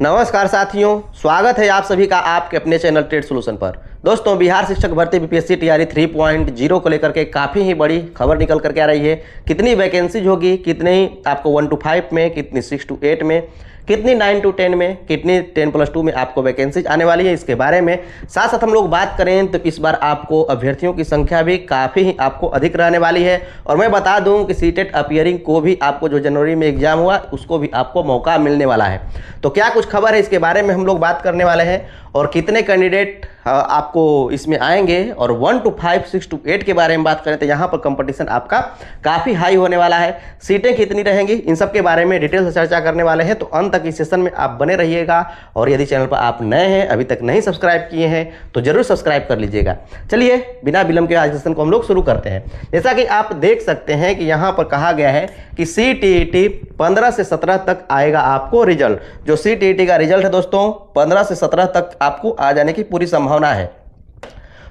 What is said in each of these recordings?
नमस्कार साथियों, स्वागत है आप सभी का आपके अपने चैनल ट्रेड सोल्यूशन पर। दोस्तों, बिहार शिक्षक भर्ती बीपीएससी टीआरई 3.0 को लेकर के काफ़ी ही बड़ी खबर निकल करके आ रही है। कितनी वैकेंसीज होगी, कितनी आपको 1 to 5 में, कितनी 6 to 8 में, कितनी 9 to 10 में, कितनी 10+2 में आपको वैकेंसीज आने वाली है, इसके बारे में साथ साथ हम लोग बात करें तो इस बार आपको अभ्यर्थियों की संख्या भी काफ़ी ही आपको अधिक रहने वाली है। और मैं बता दूं कि सीटेट अपीयरिंग को भी आपको जो जनवरी में एग्जाम हुआ उसको भी आपको मौका मिलने वाला है। तो क्या कुछ खबर है इसके बारे में हम लोग बात करने वाले हैं और कितने कैंडिडेट आपको इसमें आएंगे। और 1 to 5, 6 to 8 के बारे में बात करें तो यहाँ पर कंपटीशन आपका काफ़ी हाई होने वाला है। सीटें कितनी रहेंगी, इन सब के बारे में डिटेल से चर्चा करने वाले हैं। तो अंत तक इस सेशन में आप बने रहिएगा। और यदि चैनल पर आप नए हैं, अभी तक नहीं सब्सक्राइब किए हैं, तो जरूर सब्सक्राइब कर लीजिएगा। चलिए बिना विलंब के आज सेशन को हम लोग शुरू करते हैं। जैसा कि आप देख सकते हैं कि यहाँ पर कहा गया है कि CTET 15 से 17 तक आएगा आपको रिजल्ट। जो CTET का रिजल्ट है दोस्तों, 15 से 17 तक आपको आ जाने की पूरी संभावना है।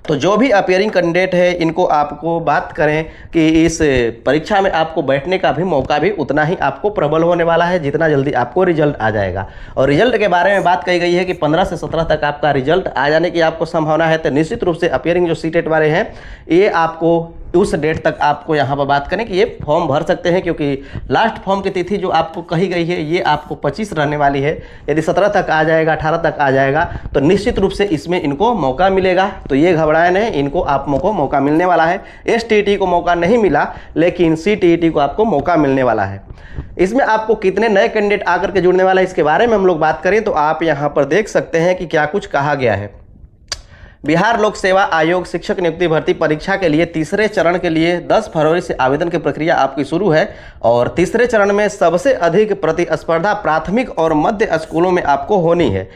तो जो भी अपीयरिंग कैंडिडेट है, इनको आपको बात करें कि इस परीक्षा में आपको बैठने का भी मौका भी उतना ही आपको प्रबल होने वाला है जितना जल्दी आपको रिजल्ट आ जाएगा। और रिजल्ट के बारे में बात कही गई है कि 15 से 17 तक आपका रिजल्ट आ जाने की आपको संभावना है। तो निश्चित रूप से अपीयरिंग जो सीटेट वाले हैं, ये आपको उस डेट तक आपको यहाँ पर बात करें कि ये फॉर्म भर सकते हैं, क्योंकि लास्ट फॉर्म की तिथि जो आपको कही गई है ये आपको 25 रहने वाली है। यदि 17 तक आ जाएगा, 18 तक आ जाएगा तो निश्चित रूप से इसमें इनको मौका मिलेगा। तो ये घबराए नहीं, इनको आपको मौका मिलने वाला है। STET को मौका नहीं मिला, लेकिन CTET को आपको मौका मिलने वाला है। इसमें आपको कितने नए कैंडिडेट आकर के जुड़ने वाला है, इसके बारे में हम लोग बात करें तो आप यहाँ पर देख सकते हैं कि क्या कुछ कहा गया है। बिहार लोक सेवा आयोग शिक्षक नियुक्ति भर्ती परीक्षा के लिए तीसरे चरण के लिए 10 फरवरी से आवेदन की प्रक्रिया आपकी शुरू है। और तीसरे चरण में सबसे अधिक प्रतिस्पर्धा प्राथमिक और मध्य स्कूलों में आपको होनी है।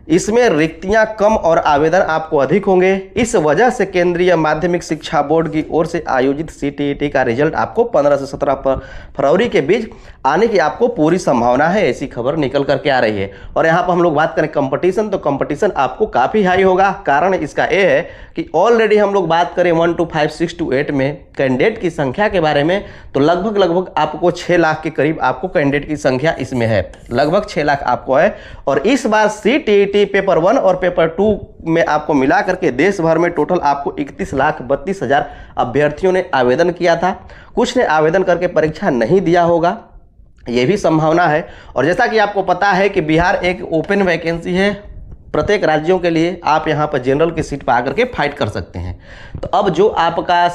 इसमें रिक्तियां कम और आवेदन आपको अधिक होंगे। इस वजह से केंद्रीय माध्यमिक शिक्षा बोर्ड की ओर से आयोजित CTET का रिजल्ट आपको 15 से 17 फरवरी के बीच आने की आपको पूरी संभावना है, ऐसी खबर निकल करके आ रही है। और यहाँ पर हम लोग बात करें कंपटीशन, तो कंपटीशन आपको काफ़ी हाई होगा। कारण इसका ये है कि ऑलरेडी हम लोग बात करें 1 to 5, 6 to 8 में कैंडिडेट की संख्या के बारे में, तो लगभग आपको 6 लाख के करीब आपको कैंडिडेट की संख्या इसमें है। लगभग 6 लाख आपको है। और इस बार CTET पेपर 1 और पेपर 2 में आपको मिला करके देश भर में टोटल आपको 31,32,000 अभ्यर्थियों ने आवेदन किया था। कुछ ने आवेदन करके परीक्षा नहीं दिया होगा, ये भी संभावना है। और जैसा कि आपको पता है कि बिहार एक ओपन वैकेंसी है, प्रत्येक राज्यों के लिए आप यहाँ पर जनरल की सीट पर आकर के फाइट कर सकते हैं। तो अब जो आपका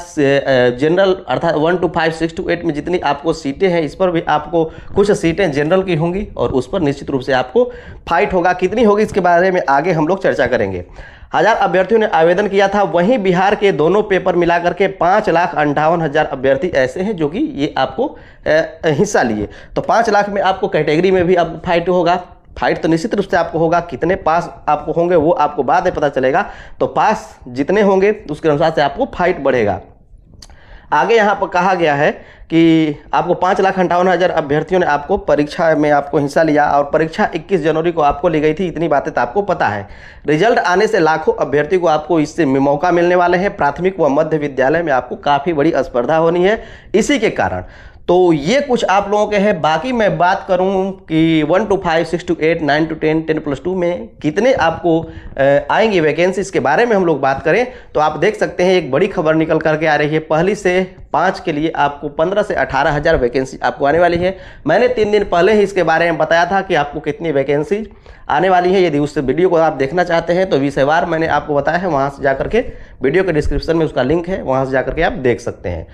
जनरल अर्थात 1 to 5, 6 to 8 में जितनी आपको सीटें हैं, इस पर भी आपको कुछ सीटें जनरल की होंगी और उस पर निश्चित रूप से आपको फाइट होगा। कितनी होगी इसके बारे में आगे हम लोग चर्चा करेंगे। 1000 अभ्यर्थियों ने आवेदन किया था। वहीं बिहार के दोनों पेपर मिलाकर के 5,58,000 अभ्यर्थी ऐसे हैं जो कि ये आपको हिस्सा लिए। तो 5 लाख में आपको कैटेगरी में भी आपको फाइट होगा। फाइट तो निश्चित रूप से आपको होगा। कितने पास आपको होंगे वो आपको बाद में पता चलेगा। तो पास जितने होंगे उसके अनुसार से आपको फाइट बढ़ेगा। आगे यहाँ पर कहा गया है कि आपको 5,58,000 अभ्यर्थियों ने आपको परीक्षा में आपको हिस्सा लिया और परीक्षा 21 जनवरी को आपको ली गई थी। इतनी बातें तो आपको पता है। रिजल्ट आने से लाखों अभ्यर्थी को आपको इससे मौका मिलने वाले हैं। प्राथमिक व मध्य विद्यालय में आपको काफ़ी बड़ी स्पर्धा होनी है इसी के कारण। तो ये कुछ आप लोगों के हैं। बाकी मैं बात करूं कि 1 to 5, 6 to 8, 9 to 10, 10+2 में कितने आपको आएंगी वैकेंसी, इसके बारे में हम लोग बात करें तो आप देख सकते हैं एक बड़ी खबर निकल करके आ रही है। पहली से 5 के लिए आपको 15 से 18,000 वैकेंसी आपको आने वाली है। मैंने 3 दिन पहले ही इसके बारे में बताया था कि आपको कितनी वैकेंसी आने वाली है। यदि उस वीडियो को आप देखना चाहते हैं तो विषयवार मैंने आपको बताया है, वहाँ से जाकर के वीडियो के डिस्क्रिप्शन में उसका लिंक है, वहाँ से जाकर के आप देख सकते हैं।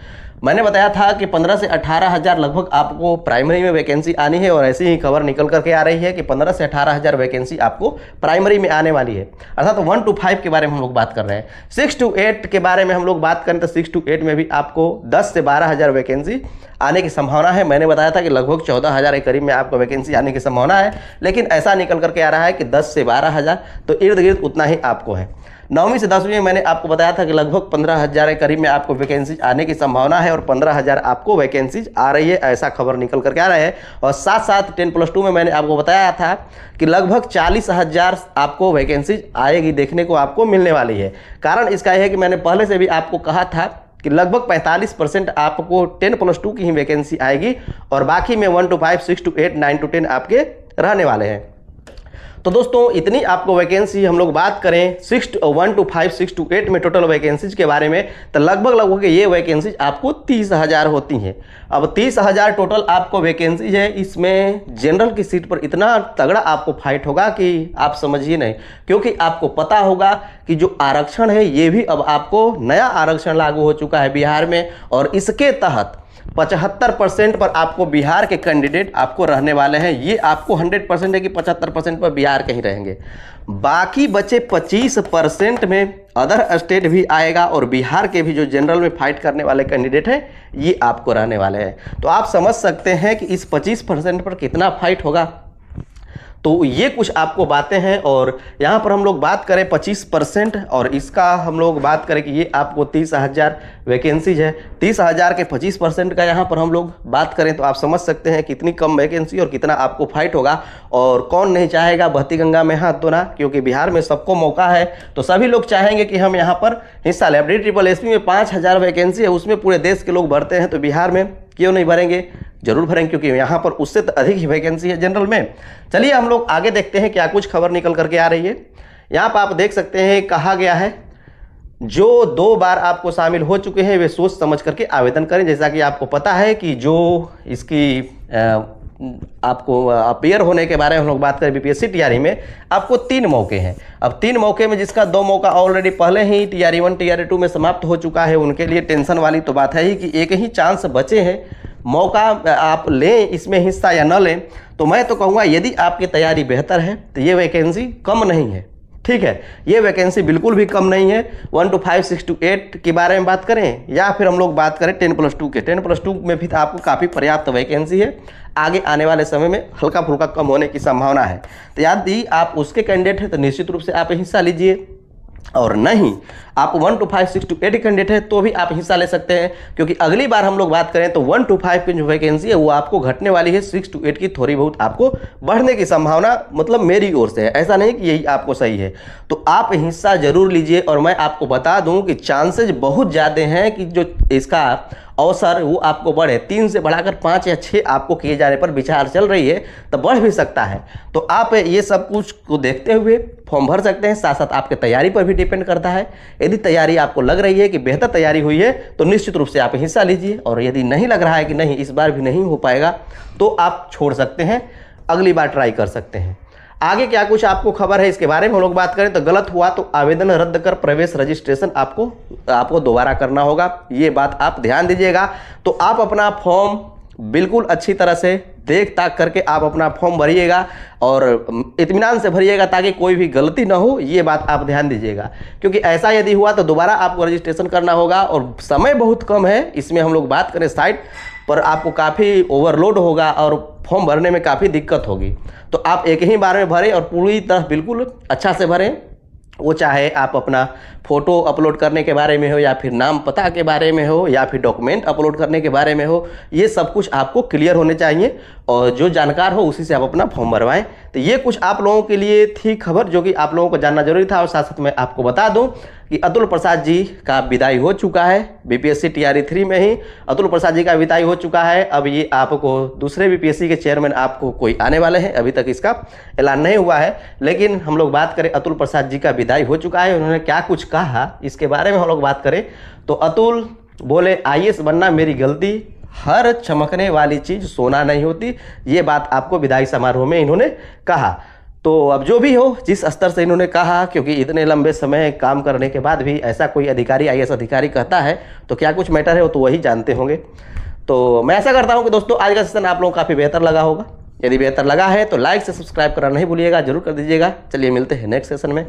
मैंने बताया था कि 15 से 18,000 लगभग आपको प्राइमरी में वैकेंसी आनी है। और ऐसी ही खबर निकल करके आ रही है कि 15 से 18,000 वैकेंसी आपको प्राइमरी में आने वाली है। अर्थात 1 to 5 के बारे में हम लोग बात कर रहे हैं। 6 to 8 के बारे में हम लोग बात करें तो 6 to 8 में भी आपको 10 से 12,000 वैकेंसी आने की संभावना है। मैंने बताया था कि लगभग 14,000 के करीब में आपको वैकेंसी आने की संभावना है, लेकिन ऐसा निकल करके आ रहा है कि 10 से 12,000, तो इर्द गिर्द उतना ही आपको है। 9वीं से 10वीं में मैंने आपको बताया था कि लगभग 15,000 के करीब में आपको वैकेंसीज आने की संभावना है और 15,000 आपको वैकेंसीज आ रही है, ऐसा खबर निकल करके आ रहा है। और साथ साथ 10+2 में मैंने आपको बताया था कि लगभग 40,000 आपको वैकेंसीज आएगी, देखने को आपको मिलने वाली है। कारण इसका यह है कि मैंने पहले से भी आपको कहा था कि लगभग 45% आपको 10+2 की ही वैकेंसी आएगी और बाकी में 1 to 5, 6 to 8, 9 to 10 आपके रहने वाले हैं। तो दोस्तों इतनी आपको वैकेंसी हम लोग बात करें 1 to 5 6 to 8 में टोटल वैकेंसीज के बारे में, तो लगभग ये वैकेंसीज आपको 30,000 होती हैं। अब 30,000 टोटल आपको वैकेंसीज है, इसमें जनरल की सीट पर इतना तगड़ा आपको फाइट होगा कि आप समझिए नहीं, क्योंकि आपको पता होगा कि जो आरक्षण है ये भी अब आपको नया आरक्षण लागू हो चुका है बिहार में, और इसके तहत 75% पर आपको बिहार के कैंडिडेट आपको रहने वाले हैं। ये आपको 100% है कि 75% पर बिहार के ही रहेंगे, बाकी बचे 25% में अदर स्टेट भी आएगा, और बिहार के भी जो जनरल में फाइट करने वाले कैंडिडेट हैं ये आपको रहने वाले हैं। तो आप समझ सकते हैं कि इस 25% पर कितना फाइट होगा। तो ये कुछ आपको बातें हैं, और यहाँ पर हम लोग बात करें 25%, और इसका हम लोग बात करें कि ये आपको 30,000 वैकेंसीज है। 30,000 के 25% का यहाँ पर हम लोग बात करें तो आप समझ सकते हैं कितनी कम वैकेंसी और कितना आपको फाइट होगा। और कौन नहीं चाहेगा बहती गंगा में हाथ धोना, क्योंकि बिहार में सबको मौका है, तो सभी लोग चाहेंगे कि हम यहाँ पर हिस्सा लें। DSSP में 5,000 वैकेंसी है, उसमें पूरे देश के लोग भरते हैं, तो बिहार में क्यों नहीं भरेंगे, जरूर भरेंगे, क्योंकि यहाँ पर उससे तो अधिक ही वैकेंसी है जनरल में। चलिए हम लोग आगे देखते हैं क्या कुछ खबर निकल करके आ रही है। यहाँ पर आप देख सकते हैं कहा गया है जो 2 बार आपको शामिल हो चुके हैं वे सोच समझ करके आवेदन करें। जैसा कि आपको पता है कि जो इसकी आपको अपेयर होने के बारे में हम लोग बात करें BPSC TRE में, आपको 3 मौके हैं। अब 3 मौके में जिसका 2 मौका ऑलरेडी पहले ही TRE 1 TRE 2 में समाप्त हो चुका है, उनके लिए टेंशन वाली तो बात है ही कि एक ही चांस बचे हैं, मौका आप लें इसमें हिस्सा या न लें। तो मैं तो कहूँगा यदि आपकी तैयारी बेहतर है तो ये वैकेंसी कम नहीं है, ठीक है, ये वैकेंसी बिल्कुल भी कम नहीं है। 1 to 5 6 to 8 के बारे में बात करें, या फिर हम लोग बात करें 10+2 के, 10+2 में भी आपको काफ़ी पर्याप्त वैकेंसी है। आगे आने वाले समय में हल्का फुल्का कम होने की संभावना है। तो यदि आप उसके कैंडिडेट हैं तो निश्चित रूप से आप हिस्सा लीजिए, और नहीं आप 1 to 5 6 to 8 कैंडिडेट है तो भी आप हिस्सा ले सकते हैं, क्योंकि अगली बार हम लोग बात करें तो 1 to 5 की जो वैकेंसी है वो आपको घटने वाली है, 6 to 8 की थोड़ी बहुत आपको बढ़ने की संभावना मतलब मेरी ओर से है, ऐसा नहीं कि यही आपको सही है। तो आप हिस्सा जरूर लीजिए, और मैं आपको बता दूं कि चांसेज बहुत ज़्यादा हैं कि जो इसका अवसर वो आपको बढ़े, 3 से बढ़ाकर 5 या 6 आपको किए जाने पर विचार चल रही है, तो बढ़ भी सकता है। तो आप ये सब कुछ को देखते हुए फॉर्म भर सकते हैं। साथ साथ आपके तैयारी पर भी डिपेंड करता है, यदि तैयारी आपको लग रही है कि बेहतर तैयारी हुई है तो निश्चित रूप से आप हिस्सा लीजिए, और यदि नहीं लग रहा है कि नहीं इस बार भी नहीं हो पाएगा तो आप छोड़ सकते हैं, अगली बार ट्राई कर सकते हैं। आगे क्या कुछ आपको खबर है इसके बारे में हम लोग बात करें तो गलत हुआ तो आवेदन रद्द कर प्रवेश रजिस्ट्रेशन आपको दोबारा करना होगा, ये बात आप ध्यान दीजिएगा। तो आप अपना फॉर्म बिल्कुल अच्छी तरह से देख ताक करके आप अपना फॉर्म भरिएगा, और इत्मीनान से भरिएगा ताकि कोई भी गलती ना हो, ये बात आप ध्यान दीजिएगा। क्योंकि ऐसा यदि हुआ तो दोबारा आपको रजिस्ट्रेशन करना होगा, और समय बहुत कम है इसमें। हम लोग बात करें साइट पर आपको काफ़ी ओवरलोड होगा और फॉर्म भरने में काफ़ी दिक्कत होगी। तो आप एक ही बार में भरें और पूरी तरह बिल्कुल अच्छा से भरें, वो चाहे आप अपना फ़ोटो अपलोड करने के बारे में हो, या फिर नाम पता के बारे में हो, या फिर डॉक्यूमेंट अपलोड करने के बारे में हो, ये सब कुछ आपको क्लियर होने चाहिए, और जो जानकार हो उसी से आप अपना फॉर्म भरवाएं। तो ये कुछ आप लोगों के लिए थी खबर जो कि आप लोगों को जानना जरूरी था। और साथ साथ मैं आपको बता दूं कि अतुल प्रसाद जी का विदाई हो चुका है, BPSC TRE 3 में ही अतुल प्रसाद जी का विदाई हो चुका है। अब ये आपको दूसरे BPSC के चेयरमैन आपको कोई आने वाले हैं, अभी तक इसका ऐलान नहीं हुआ है, लेकिन हम लोग बात करें अतुल प्रसाद जी का विदाई हो चुका है। उन्होंने क्या कुछ कहा इसके बारे में हम लोग बात करें तो अतुल बोले IAS बनना मेरी गलती, हर चमकने वाली चीज़ सोना नहीं होती, ये बात आपको विदाई समारोह में इन्होंने कहा। तो अब जो भी हो, जिस स्तर से इन्होंने कहा, क्योंकि इतने लंबे समय काम करने के बाद भी ऐसा कोई अधिकारी IAS अधिकारी कहता है तो क्या कुछ मैटर है वो तो वही जानते होंगे। तो मैं ऐसा करता हूँ कि दोस्तों आज का सेशन आप लोगों को काफ़ी बेहतर लगा होगा। यदि बेहतर लगा है तो लाइक से सब्सक्राइब करना नहीं भूलिएगा, जरूर कर दीजिएगा। चलिए मिलते हैं नेक्स्ट सेशन में।